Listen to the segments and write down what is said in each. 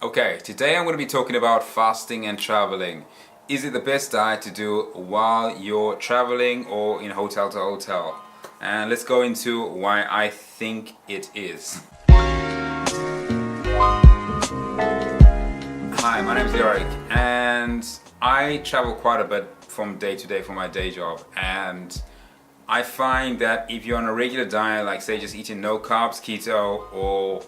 Okay, today I'm going to be talking about fasting and traveling. Is it the best diet to do while you're traveling or in hotel to hotel? And let's go into why I think it is. Hi, my name is Leoric and I travel quite a bit from day to day for my day job, and I find that if you're on a regular diet, like say just eating no carbs, keto, or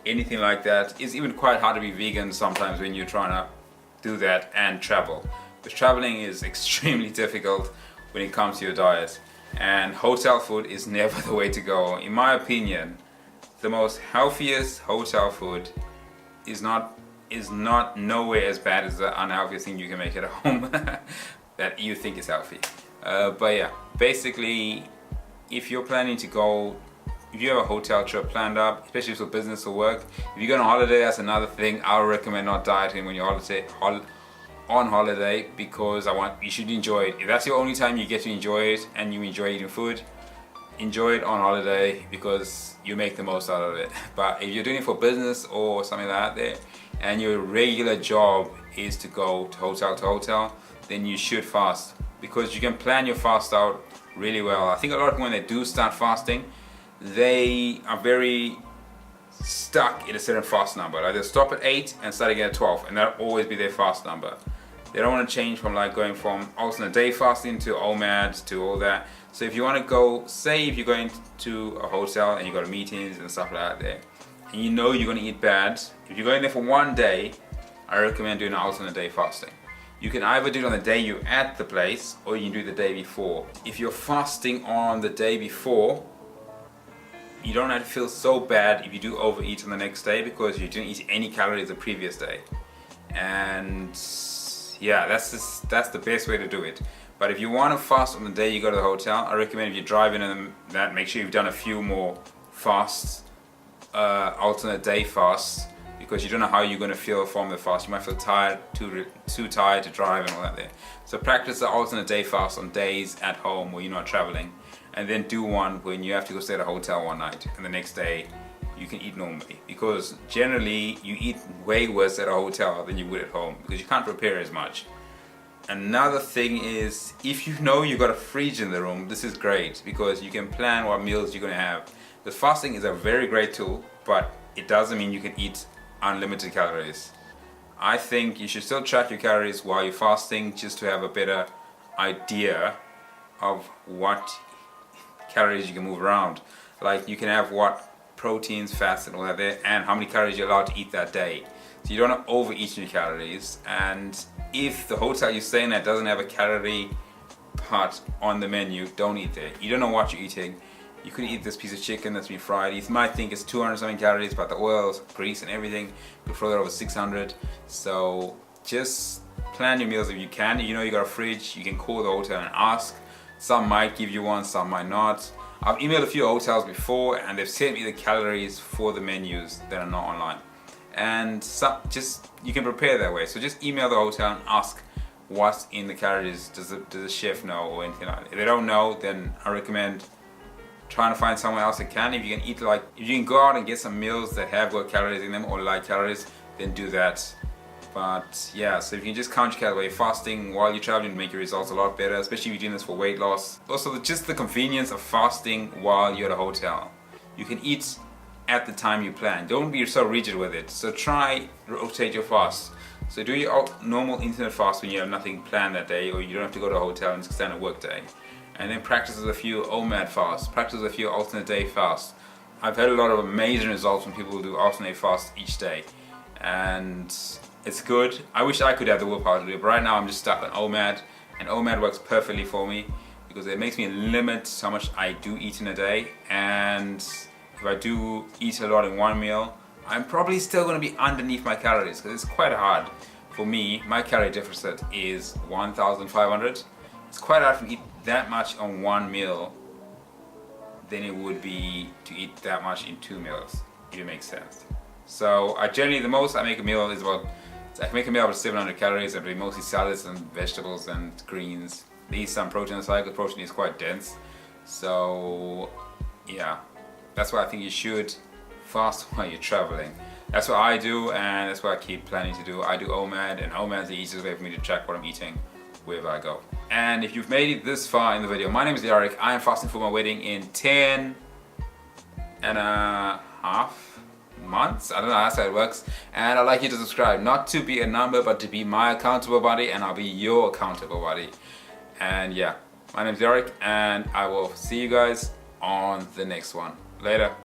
anything like that, it's even quite hard to be vegan sometimes when you're trying to do that and travel. Because traveling is extremely difficult when it comes to your diet, and hotel food is never the way to go. In my opinion, the most healthiest hotel food is not nowhere as bad as the unhealthiest thing you can make at home that you think is healthy. But yeah, basically, if you're planning to go, if you have a hotel trip planned up, especially for business or work, if you go on holiday, that's another thing. I would recommend not dieting when you're on holiday, because you should enjoy it. If that's your only time you get to enjoy it and you enjoy eating food, enjoy it on holiday because you make the most out of it. But if you're doing it for business or something like that, and your regular job is to go to hotel, then you should fast, because you can plan your fast out really well. I think a lot of people, when they do start fasting, they are very stuck in a certain fast number. Like they'll stop at 8 and start again at 12, and that'll always be their fast number. They don't want to change from like going from alternate day fasting to OMAD to all that. So if you want to go, say if you're going to a hotel and you go to meetings and stuff like that there, and you know you're going to eat bad, if you're going there for one day, I recommend doing an alternate day fasting. You can either do it on the day you're at the place, or you can do it the day before. If you're fasting on the day before, you don't have to feel so bad if you do overeat on the next day, because you didn't eat any calories the previous day. And yeah, that's the best way to do it. But if you want to fast on the day you go to the hotel, I recommend, if you're driving and that, make sure you've done a few more fasts, alternate day fasts, because you don't know how you're going to feel from the fast. You might feel tired, too tired to drive and all that there. So practice the alternate day fast on days at home where you're not traveling, and then do one when you have to go stay at a hotel one night, and the next day you can eat normally, because generally you eat way worse at a hotel than you would at home, because you can't prepare as much. Another thing is, if you know you've got a fridge in the room, this is great, because you can plan what meals you're going to have. Because fasting is a very great tool, but it doesn't mean you can eat unlimited calories. I think you should still track your calories while you're fasting, just to have a better idea of what calories you can move around. Like you can have what proteins, fats and all that there, and how many calories you're allowed to eat that day. So you don't want to overeat your calories. And if the hotel you're staying at doesn't have a calorie part on the menu, don't eat there. You don't know what you're eating. You could eat this piece of chicken that's been fried. You might think it's 200 something calories, but the oil, grease and everything will throw that over 600. So just plan your meals if you can. You know you got a fridge, you can call the hotel and ask. Some might give you one, some might not. I've emailed a few hotels before, and they've sent me the calories for the menus that are not online. And you can prepare that way. So just email the hotel and ask what's in the calories. Does the chef know, or anything like that? If they don't know, then I recommend trying to find someone else that can. If you can eat, like if you can go out and get some meals that have got calories in them or light calories, then do that. But yeah, so if you can just count your calories, fasting while you're traveling will make your results a lot better, especially if you're doing this for weight loss. Also, just the convenience of fasting while you're at a hotel. You can eat at the time you plan. Don't be so rigid with it. So try rotate your fast. So do your normal internet fast when you have nothing planned that day, or you don't have to go to a hotel and it's a standard work day. And then practice a few OMAD fasts, practice a few alternate day fasts. I've had a lot of amazing results when people do alternate fasts each day, and it's good. I wish I could have the willpower to do it, but right now I'm just stuck on OMAD, and OMAD works perfectly for me because it makes me limit how much I do eat in a day. And if I do eat a lot in one meal, I'm probably still going to be underneath my calories, because it's quite hard for me. My calorie deficit is 1,500. It's quite hard to eat that much on one meal than it would be to eat that much in 2 meals, if it makes sense. So I generally, the most I make a meal is I can make a meal about 700 calories. It'll be mostly salads and vegetables and greens. They eat some protein inside, because protein is quite dense. So yeah, that's why I think you should fast while you're traveling. That's what I do, and that's what I keep planning to do. I do OMAD, and OMAD is the easiest way for me to track what I'm eating wherever I go. And if you've made it this far in the video, my name is Leoric. I am fasting for my wedding in 10 and a half months. I don't know how it works. And I'd like you to subscribe, not to be a number, but to be my accountable buddy, and I'll be your accountable buddy. And yeah, my name is Leoric, and I will see you guys on the next one. Later.